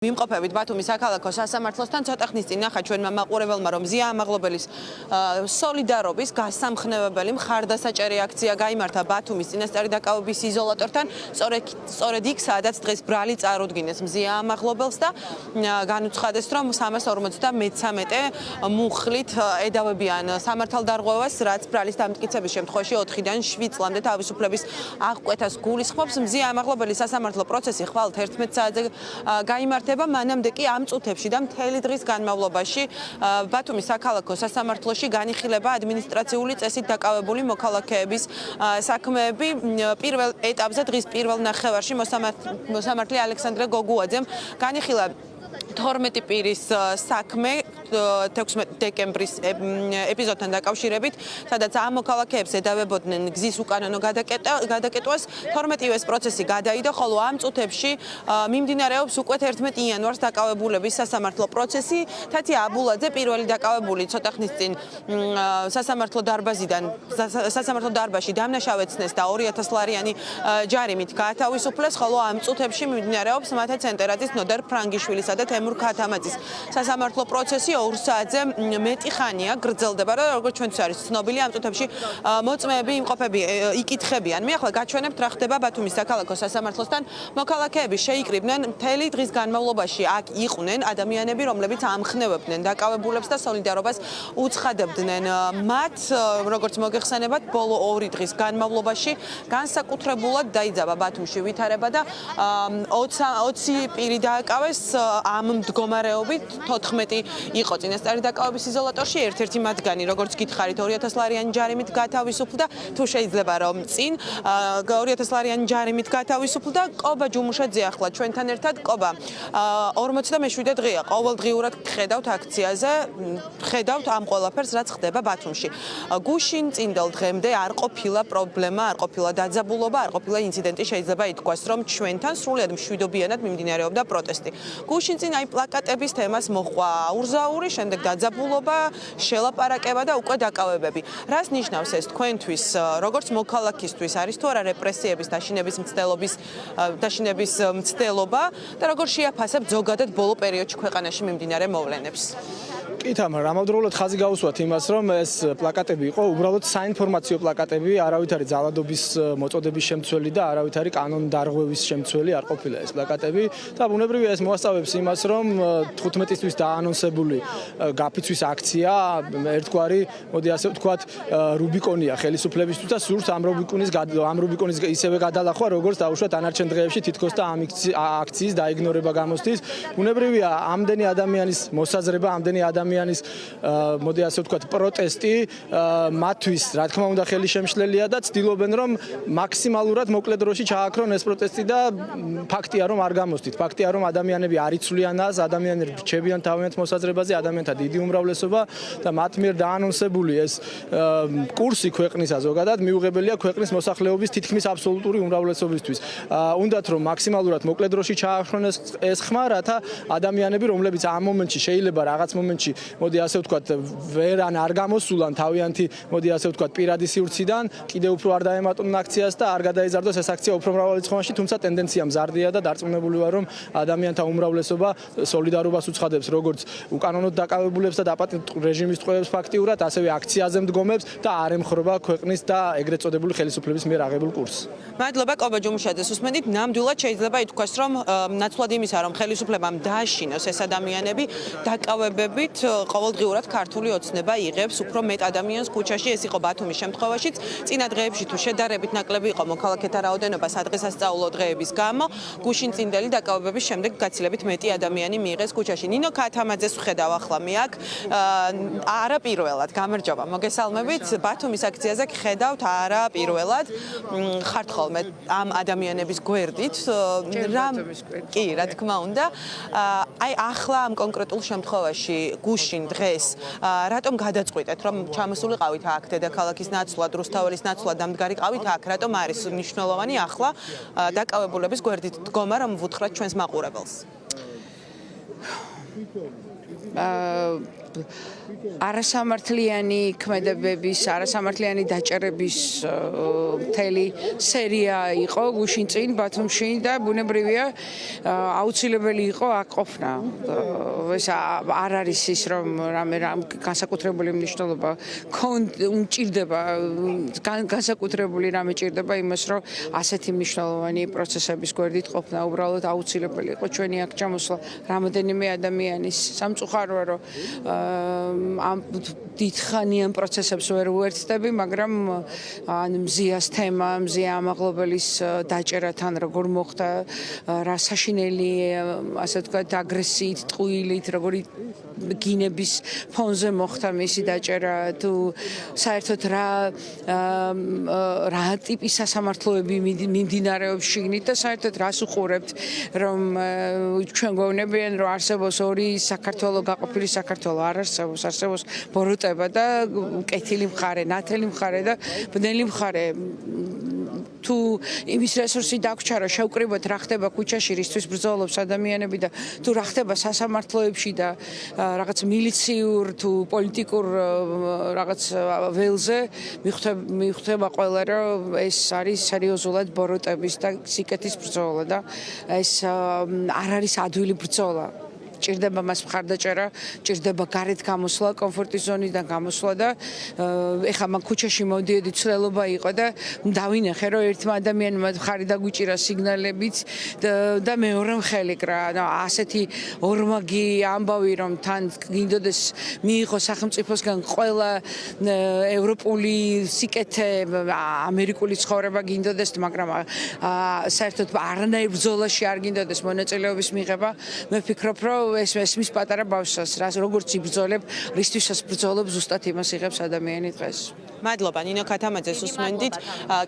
მიმყოფებით ბათუმის საქალაქო სასამართლოსთან ცოტა ხნის წინ ნახა ჩვენმა მაყურებელმა, რომ ზია ამაღლობელის სოლიდარობის გასამხნევებელი მხარდასაჭერი აქცია გაიმართა ბათუმის წინასწარი დაკავების იზოლატორთან, სწორედ იქ, სადაც დღეს ბრალი წარუდგინეს მზია ამაღლობელს და განუცხადეს, რომ 353 მუხლით ედავებიან სამართალდარღვევას, რაც ბრალის დამტკიცების შემთხვევაში 4-დან 7 წლამდე თავისუფლების აღკვეთას გულისხმობს. მზია ამაღლობელის სასამართლო პროცესი ხვალ 11 საათზე გაიმართა. მანამდე კი ამ წუთებში და მთელი დღის განმავლობაში ბათუმის საქალაქო სასამართლოში განიხილება ადმინისტრაციული წესით დაკავებული მოქალაქეების საქმეები. პირველ ეტაპზე დღის პირველ ნახევარში მოსამართლე ალექსანდრე გოგუაძემ განიხილა 12 პირის საქმე 16 დეკემბრის ეპიზოდთან დაკავშირებით, სადაც ამ მოქალაქეებს ედავებოდნენ გზის უკანონო გადაკეტვას. 12-ვეს პროცესი გადაიდო, ხოლო ამ წუთებში მიმდინარეობს უკვე 11 იანვარს დაკავებულების სასამართლო პროცესი. თათია აბულაძე პირველი დაკავებული ცოტა ხნის წინ სასამართლო დარბაზში დამნაშავეცნეს და 2000 ლარიანი ჯარიმით გაათავისუფლეს, ხოლო ამ წუთებში მიმდინარეობს მათე ცენტერაძის, ნოდარ ფრანგიშვილისა და თემურ ქათამაძის სასამართლო პროცესი. 2 საათზე მეტი ხანია გრძელდება და როგორც ჩვენთვის არის ცნობილი, ამ წუთებში მოწმეები, იმყოფები იკითხებიან. მე ახლა გაჩვენებთ რა ხდება ბათუმის საქალაქო სასამართლოსთან. მოქალაქეები შეიკრიბნენ მთელი დღის განმავლობაში. აქ იყვნენ ადამიანები, რომლებიც ამხნევებდნენ დაკავებულებს და სოლიდარობას უცხადებდნენ. მათ, როგორც მოგეხსენებათ, ბოლო 2 დღის განმავლობაში განსაკუთრებულად დაიძაბა ბათუმში ვითარება და 20 პირი დააკავეს ამ მდგომარეობით, 14 იყო წინასწარი დაკავების იზოლატორში, ერთ-ერთი მათგანი, როგორც გითხარით, 2000 ლარიანი ჯარიმით გაათავისუფლდა, თუ შეიძლება რომ წინ 2000 ლარიანი ჯარიმით გაათავისუფლდა. კობა ჯუმუშაძე ახლა ჩვენთან ერთად. კობა, 47 დღეა ყოველდღიურად ხედავთ აქციაზე, ხედავთ ამ ყველაფერს, რაც ხდება ბათუმში. გუშინ წინდელ დღემდე არ ყოფილა პრობლემა, არ ყოფილა დაძაბულობა, არ ყოფილა ინციდენტი, შეიძლება ითქვას, რომ ჩვენთან სრულიად მშვიდობიანად მიმდინარეობდა პროტესტი. გუშინ წინ აი პლაკატების თემას მოჰყვა აურზაური, შემდეგ დაძაბულობა, შელაპარაკება და უკვე დაკავებები. რას ნიშნავს ეს თქვენთვის, როგორც მოქალაქისთვის, არის თუ არა რეპრესიების დაშინების მცდელობა და როგორ შეაფასებთ ზოგადად ბოლო პერიოდში ქვეყანაში მიმდინარე მოვლენებს? კი, თამარ, ამავდროულად ხაზი გაუსვათ იმას, რომ ეს პლაკატები იყო უბრალოდ საინფორმაციო პლაკატები, არავითარი ძალადობის მოწოდების შემცველი და არავითარი კანონდარღვევის შემცველი არ ყოფილა ეს პლაკატები და ბუნებრივია ეს მოასწავებს იმას, რომ 15-ისთვის დაანონსებული გაფიცვის აქცია ერთგვარი, მოდი ასე ვთქვათ, რუბიკონია ხელისუფლებისთვის და სურს ამ რუბიკონის ისევე გადალახვა, როგორც დაუშვათ დანარჩენ დღეებში თითქოს და ამ აქციის დაიგნორება გამოსდის. ბუნებრივია ამდენი ადამიანის მოსაზრება, ამდენი ადამიანის მოდი ასე ვთქვათ პროტესტი მათთვის რა თქმა უნდა ხელისშემშლელია და ცდილობენ რომ მაქსიმალურად მოკლე დროში ჩააქრონ ეს პროტესტი და ფაქტია რომ არ გამოსდით. ფაქტია რომ ადამიანები არ იცვლიან ას, ადამიანები რჩებიან თავიანთ მოსაზრებაზე, ადამიანთა დიდი უმრავლესობა და მათ მიერ დაანონსებული ეს კურსი ქვეყნისა ზოგადად მიუღებელია ქვეყნის მოსახლეობის თითქმის აბსოლუტური უმრავლესობისთვის. უნდათ რომ მაქსიმალურად მოკლე დროში ჩააქრონ ეს ხმა, რათა ადამიანები, რომლებიც ამ მომენტში შეიძლება რაღაც მომენტში მოდი ასე ვთქვათ ვერან არ გამოსულან თავიანთი მოდი ასე ვთქვათ პირადი სივრციდან კიდევ უფრო არ დაემატონ აქციას და არ გადაიზარდოს ეს აქცია უფრო მრავალი ხმაში, თუმცა ტენდენცია მზარდია და დარწმუნებული ვარ რომ ადამიანთა უმრავლესობა სოლიდარობას უცხადებს როგორც უკანონოდ დაკავებულებს და დაპატიმრებულ რეჟიმის ტყვეებს ფაქტიურად, ასევე აქციაზე მდგომებს და არ ემხრობა ქვეყნის და ეგრეთ წოდებული ხელისუფლების მიერ აღებულ კურსს. მადლობა კობა ჯუმუშაძეს. უსმენთ, ნამდვილად შეიძლება ითქვას, რომ ნაცვლად იმისა, რომ ხელისუფლებამ დააშინოს ეს ადამიანები, დაკავებებით ყოველდღიურად ქართული ოცნება იღებს უფრო მეტ ადამიანს ქუჩაში. ეს იყო ბათუმის შემთხვევაშიც. წინა დღეებში თუ შედარებით ნაკლები იყო მოქალაქეთა რაოდენობა სადღესასწაულო დღეების გამო, გუშინ წინდელი დაკავებების შემდეგ გაცილებით მეტი ადამიანი მიიღეს ქუჩაში. ნინო ქათამაძეს ვხედავ ახლა მე აქ არაპირველად, გამარჯობა, მოგესალმებით. ბათუმის აქციაზე ხედავთ არაპირველად ხართ ხოლმე ამ ადამიანების გვერდით. კი, რა თქმა უნდა. აი ახლა ამ კონკრეტულ შემთხვევაში გუშინ დღეს რატომ გადაწყვიტეთ რომ ჩამოსულიყავით აქ დედაქალაქის ნაცვლად, რუსთაველის ნაცვლად დამდგარიყავით აქ, რატომ არის მნიშვნელოვანი ახლა დაკავებულების გვერდით დგომა, რომ ვუთხრათ ჩვენს მაყურებელს? არასამართლიანი ქმედებების, არასამართლიანი დაჭერების მთელი სერია იყო გუშინ წინ ბათუმში და ბუნებრივია აუცილებელი იყო აქ ყოფნა. ეს არ არის ის რომ რამე განსაკუთრებული მნიშვნელობა ჭირდება, განსაკუთრებული რამე ჭირდება იმას, რომ ასეთი მნიშვნელოვანი პროცესების გვერდით ყოფნა უბრალოდ აუცილებელი იყო ჩვენი აქ ჩამოსვლა რამოდენიმე ადამიანის სამწუხაროა რომ ამ დიდხანიან პროცესებს ვერ უერთდები, მაგრამ ან მზიას თემა, მზია ამაღლობელის დაჭერათან როგორ მოხდა, რა საშინელი, ასე ვთქვათ, აგრესიით, ტყუილით, როგორი გინების ფონზე მოხდა მისი დაჭერა, თუ საერთოდ რა ტიპის სასამართლოები მიმდინარეობს შიგნით და საერთოდ რას უყურებთ, რომ ჩვენ გვეუბნებიან, რომ არსებობს ორი საქართველო, გაყოფილი საქართველო არ არსებობს, არსებობს ბოროტება და კეთილი მხარე, ნათელი მხარე და ბნელი მხარე. თუ იმის რესურსი დაგვრჩა, რომ შევკრიბოთ რა ხდება ქუჩაში, რისთვის ბრძოლობს ადამიანები და თუ რა ხდება სასამართლოებში და რაღაც მილიციურ თუ პოლიტიკურ რაღაც ველზე, მიხვდება ყველა, რომ ეს არის სერიოზულად ბოროტების და სიკეთის ბრძოლა და ეს არ არის ადვილი ბრძოლა. ჭირდება მას მხარდაჭერა, ჭირდება გარეთ გამოსვლა, კომფორტის ზონიდან გამოსვლა და ეხლა მაგ ქუჩაში მოდიოდი ცვლილობა იყო და დავინახე, რომ ერთმა ადამიანმა მხარი დაგვიჭირა სიგნალებით და მეორემ ხელი კრა. ასეთი ორმაგი ამბავი, რომ თან გინდოდეს მიიღო სახელმწიფოსგან ყველა ევროპული სიკეთე, ამერიკული ცხოვრება გინდოდეს, მაგრამ საერთოდ არანაირ ბრძოლაში არ გინდოდეს მონაწილეობის მიღება. მე ვფიქრობ, რომ ეს მის პატარა ბავშვს, როგორც იბრძოლებ, რისთვისაც ბრძოლობ, ზუსტად იმას იღებს ადამიანი დღეს. მადლობა ნინო ქათამაძეს უსმენდით.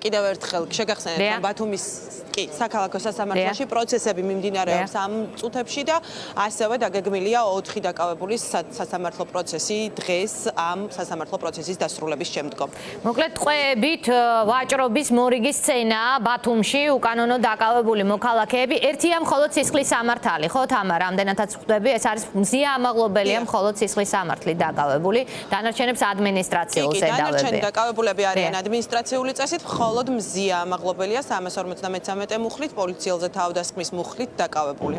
კიდევ ერთხელ შეგახსენებთ, რომ ბათუმის საქალაქო სასამართლოში პროცესები მიმდინარეობს ამ წუთებში და ასევე დაგეგმილია 4 დაკავებული სასამართლო პროცესი დღეს ამ სასამართლო პროცესის დასრულების შემდგომ. მოკლედ ტყვეებით ვაჭრობის მორიგის სცენაა ბათუმში, უკანონო დაკავებული მოქალაქეები. ერთია მხოლოდ სისხლის სამართალი, ხო თამარ, ამდენადაც ხვდები, ეს არის მზია ამაღლობელია მხოლოდ სისხლის სამართლით დაკავებული, დანარჩენებს ადმინისტრაციულ ზედავები. დაკავებულები არიან ადმინისტრაციული წესით, მხოლოდ მზია ამაღლობელია 353 მუხლით, პოლიციელზე თავდასხმის მუხლით დაკავებული.